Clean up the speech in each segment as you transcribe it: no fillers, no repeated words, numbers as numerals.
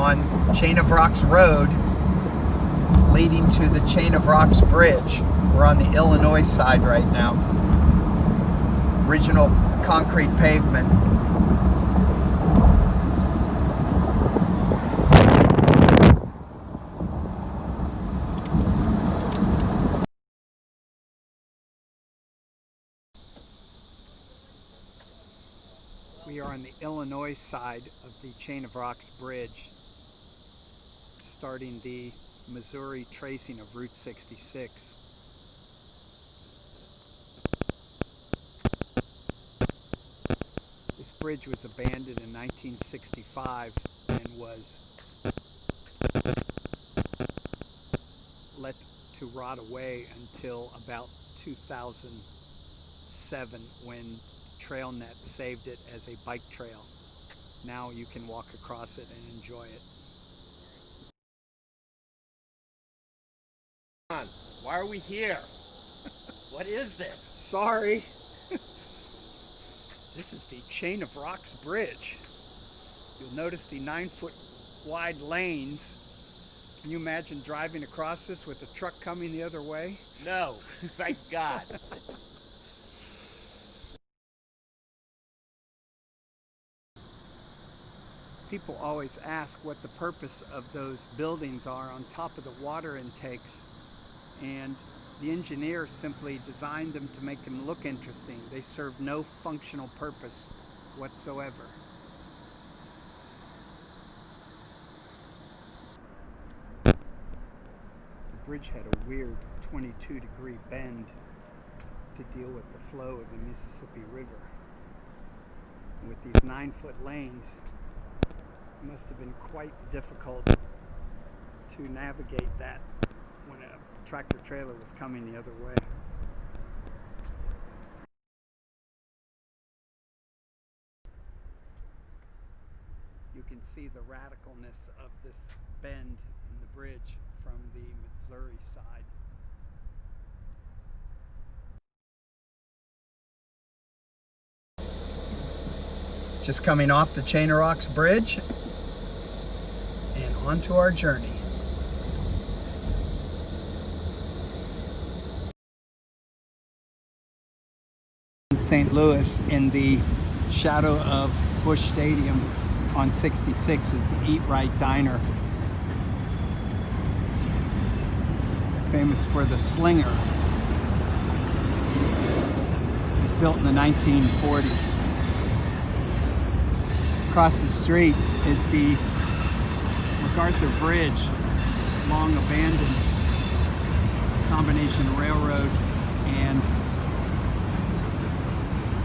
on Chain of Rocks Road leading to the Chain of Rocks Bridge. We're on the Illinois side right now. Original concrete pavement. We are on the Illinois side of the Chain of Rocks Bridge, starting the Missouri tracing of Route 66. This bridge was abandoned in 1965 and was let to rot away until about 2007 when TrailNet saved it as a bike trail. Now you can walk across it and enjoy it. Why are we here? What is this? Sorry. This is the Chain of Rocks Bridge. You'll notice the 9-foot wide lanes. Can you imagine driving across this with a truck coming the other way? No, thank God. People always ask what the purpose of those buildings are on top of the water intakes, and the engineer simply designed them to make them look interesting. They serve no functional purpose whatsoever. The bridge had a weird 22-degree bend to deal with the flow of the Mississippi River. And with these 9-foot lanes, it must have been quite difficult to navigate that when a tractor trailer was coming the other way. You can see the radicalness of this bend in the bridge from the Missouri side. Just coming off the Chain of Rocks Bridge and onto our journey. In St. Louis, in the shadow of Busch Stadium on 66 is the Eat Right Diner. Famous for the Slinger. It was built in the 1940s. Across the street is the MacArthur Bridge, long abandoned combination railroad and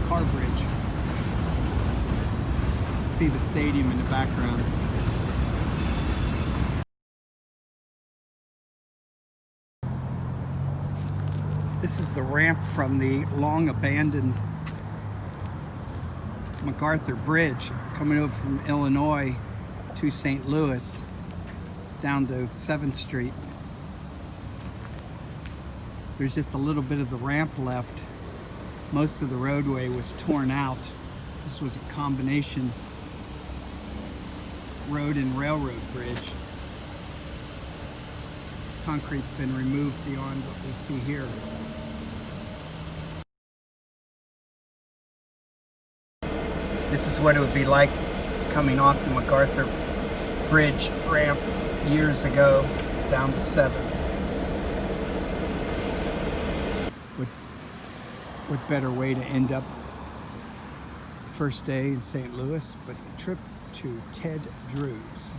car bridge. See the stadium in the background. This is the ramp from the long abandoned MacArthur Bridge coming over from Illinois to St. Louis down to 7th Street. There's just a little bit of the ramp left. Most of the roadway was torn out. This was a combination road and railroad bridge. Concrete's been removed beyond what we see here. This is what it would be like coming off the MacArthur Bridge ramp years ago down to 7th. What better way to end up the first day in St. Louis but a trip to Ted Drew's.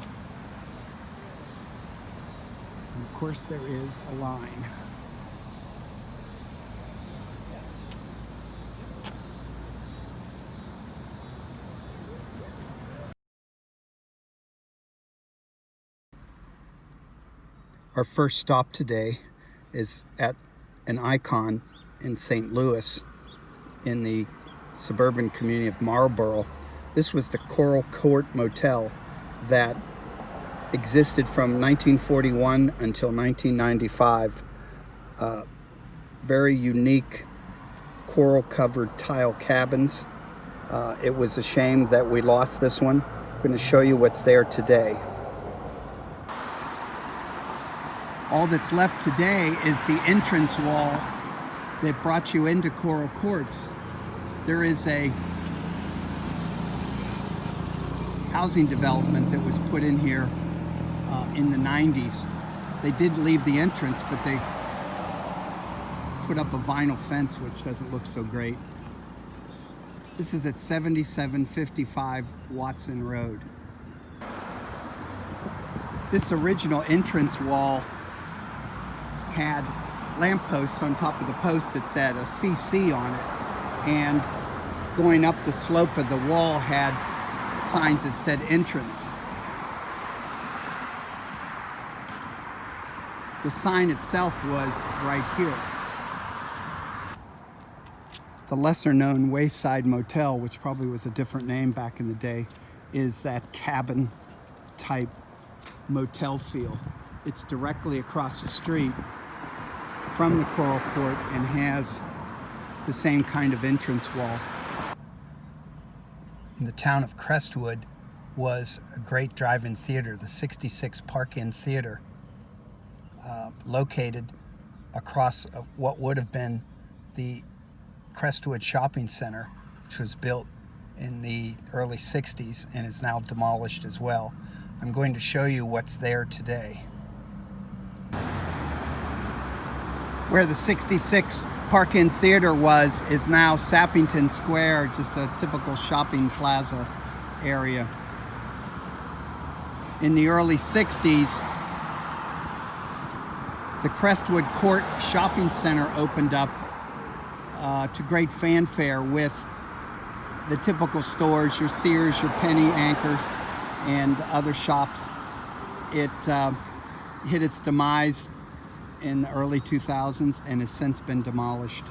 And of course there is a line. Our first stop today is at an icon in St. Louis in the suburban community of Marlboro. This was the Court Motel that existed from 1941 until 1995. Very unique coral covered tile cabins. It was a shame that we lost this one. I'm going to show you what's there today. All that's left today is the entrance wall that brought you into Coral Courts. There is a housing development that was put in here in the 90s. They did leave the entrance, but they put up a vinyl fence, which doesn't look so great. This is at 7755 Watson Road. This original entrance wall had lampposts on top of the post that said a CC on it, and going up the slope of the wall had signs that said entrance. The sign itself was right here. The lesser known Wayside Motel, which probably was a different name back in the day, is that cabin type motel feel. It's directly across the street from the Coral Court and has the same kind of entrance wall. In the town of Crestwood was a great drive-in theater, the 66 Park-In Theater, located across what would have been the Crestwood Shopping Center, which was built in the early 60s and is now demolished as well. I'm going to show you what's there today. Where the 66 Park-In Theater was is now Sappington Square, just a typical shopping plaza area. In the early 60s, the Crestwood Court Shopping Center opened up to great fanfare with the typical stores, your Sears, your Penny, Anchors, and other shops. It hit its demise in the early 2000s and has since been demolished.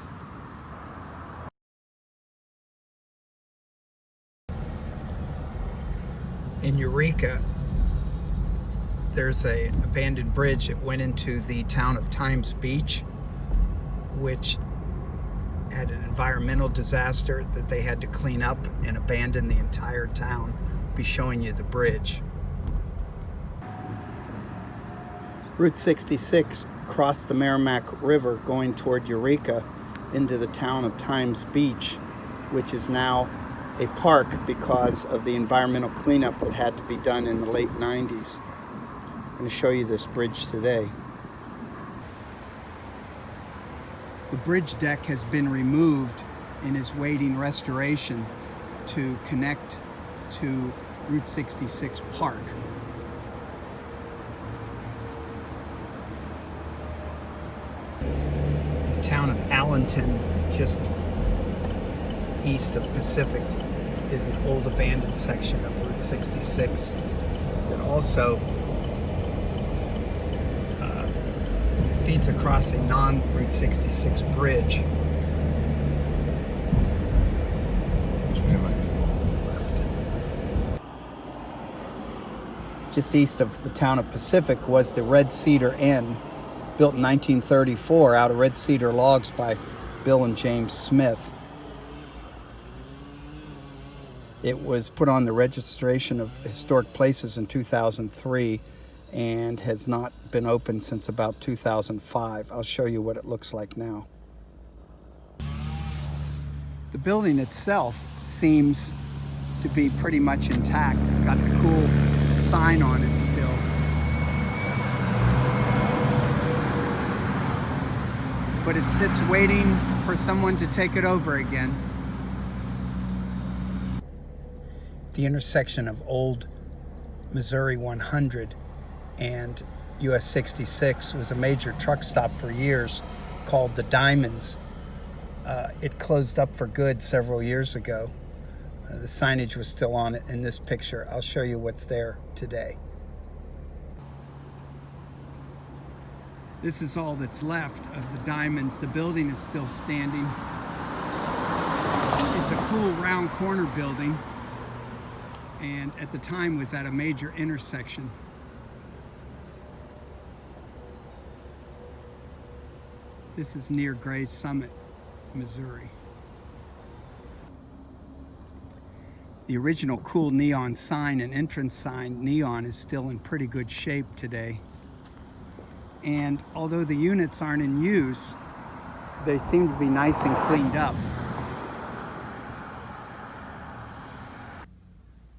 In Eureka, there's an abandoned bridge that went into the town of Times Beach, which had an environmental disaster that they had to clean up and abandon the entire town. I'll be showing you the bridge. Route 66 crossed the Merrimack River going toward Eureka into the town of Times Beach, which is now a park because of the environmental cleanup that had to be done in the late 90s. I'm going to show you this bridge today. The bridge deck has been removed and is waiting restoration to connect to Route 66 Park. The town of Allenton, just east of Pacific, is an old abandoned section of Route 66 that also feeds across a non-Route 66 bridge. Left. Just east of the town of Pacific was the Red Cedar Inn, built in 1934 out of red cedar logs by Bill and James Smith. It was put on the registration of historic places in 2003 and has not been open since about 2005. I'll show you what it looks like now. The building itself seems to be pretty much intact. It's got the cool sign on it still. But it sits waiting for someone to take it over again. The intersection of Old Missouri 100 and US 66 was a major truck stop for years called the Diamonds. It closed up for good several years ago. The signage was still on it in this picture. I'll show you what's there today. This is all that's left of the Diamonds. The building is still standing. It's a cool round corner building, and at the time was at a major intersection. This is near Gray's Summit, Missouri. The original cool neon sign and entrance sign neon is still in pretty good shape today. And although the units aren't in use, they seem to be nice and cleaned up.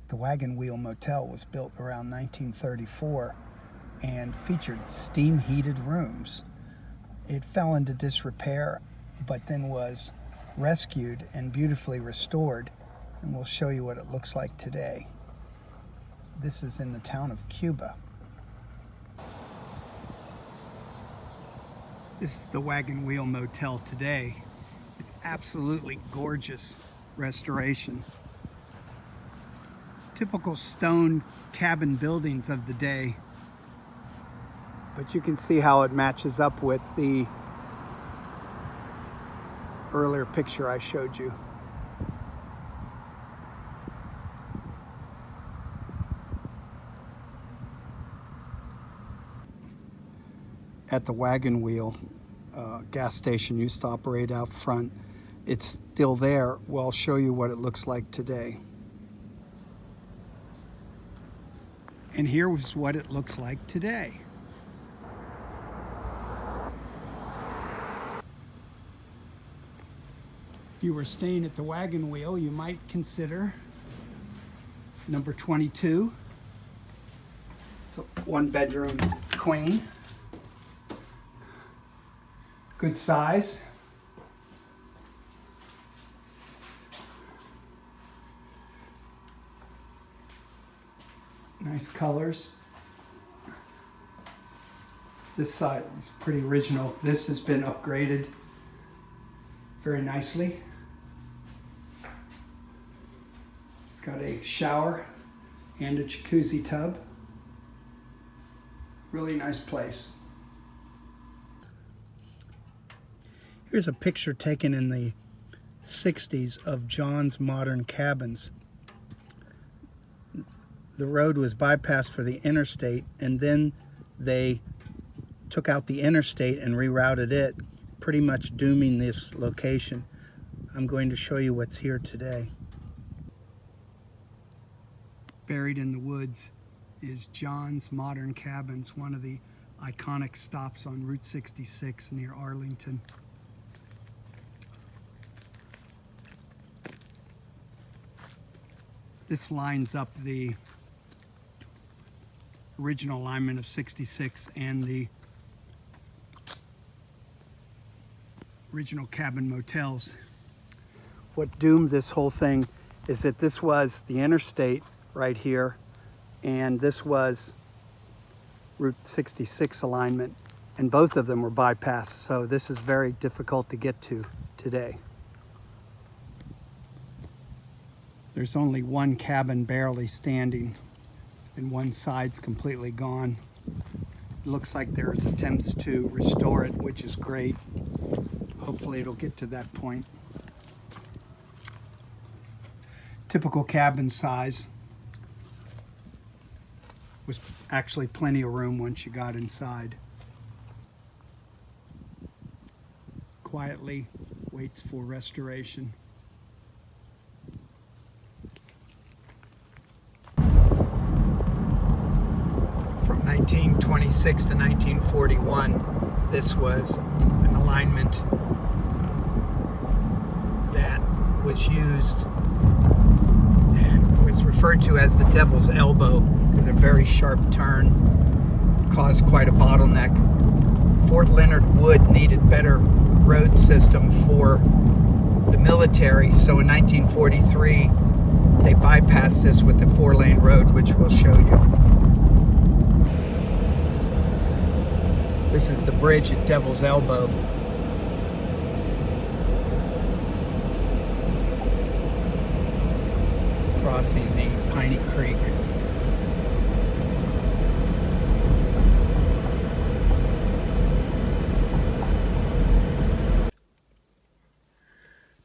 The Wagon Wheel Motel was built around 1934 and featured steam-heated rooms. It fell into disrepair, but then was rescued and beautifully restored, and we'll show you what it looks like today. This is in the town of Cuba. This is the Wagon Wheel Motel today. It's absolutely gorgeous restoration. Typical stone cabin buildings of the day. But you can see how it matches up with the earlier picture I showed you. At the Wagon Wheel gas station used to operate out front. It's still there. Well, I'll show you what it looks like today. And here's what it looks like today. If you were staying at the Wagon Wheel, you might consider number 22. It's a one-bedroom queen. Good size. Nice colors. This side is pretty original. This has been upgraded very nicely. It's got a shower and a jacuzzi tub. Really nice place. Here's a picture taken in the 60s of John's modern cabins. The road was bypassed for the interstate, and then they took out the interstate and rerouted it, pretty much dooming this location. I'm going to show you what's here today. Buried in the woods is John's Modern Cabins, one of the iconic stops on Route 66 near Arlington. This lines up the original alignment of 66 and the original cabin motels. What doomed this whole thing is that this was the interstate right here, and this was Route 66 alignment, and both of them were bypassed, so this is very difficult to get to today. There's only one cabin barely standing, and one side's completely gone. It looks like there's attempts to restore it, which is great. Hopefully it'll get to that point. Typical cabin size. Was actually plenty of room once you got inside. Quietly waits for restoration. From 1926 to 1941, this was an alignment that was used and was referred to as the Devil's Elbow because a very sharp turn caused quite a bottleneck. Fort Leonard Wood needed better road system for the military, so in 1943 they bypassed this with the 4-lane road, which we'll show you. This is the bridge at Devil's Elbow. Crossing the Piney Creek.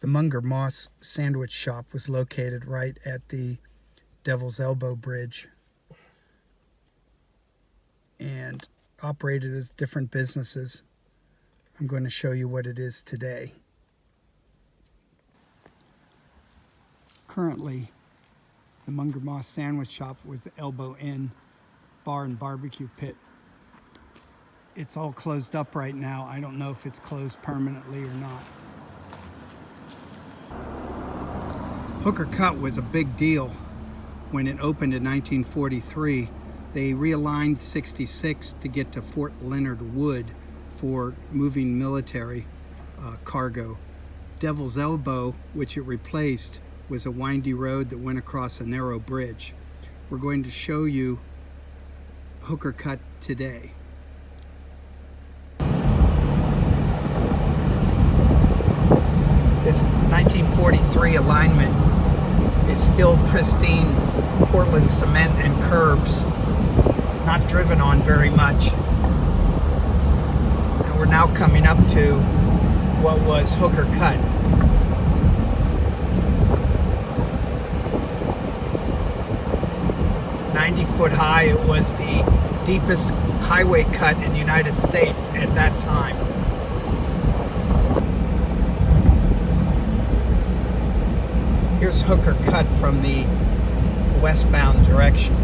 The Munger Moss Sandwich Shop was located right at the Devil's Elbow Bridge and operated as different businesses. I'm going to show you what it is today. Currently, the Munger Moss Sandwich Shop was the Elbow Inn Bar and Barbecue Pit. it's all closed up right now. I don't know if it's closed permanently or not. Hooker Cut was a big deal when it opened in 1943. They realigned 66 to get to Fort Leonard Wood for moving military cargo. Devil's Elbow, which it replaced, was a windy road that went across a narrow bridge. We're going to show you Hooker Cut today. This 1943 alignment is still pristine Portland cement and curbs, not driven on very much. And we're now coming up to what was Hooker Cut. "90-foot high, it was the deepest highway cut in the United States at that time. Here's Hooker Cut from the westbound direction.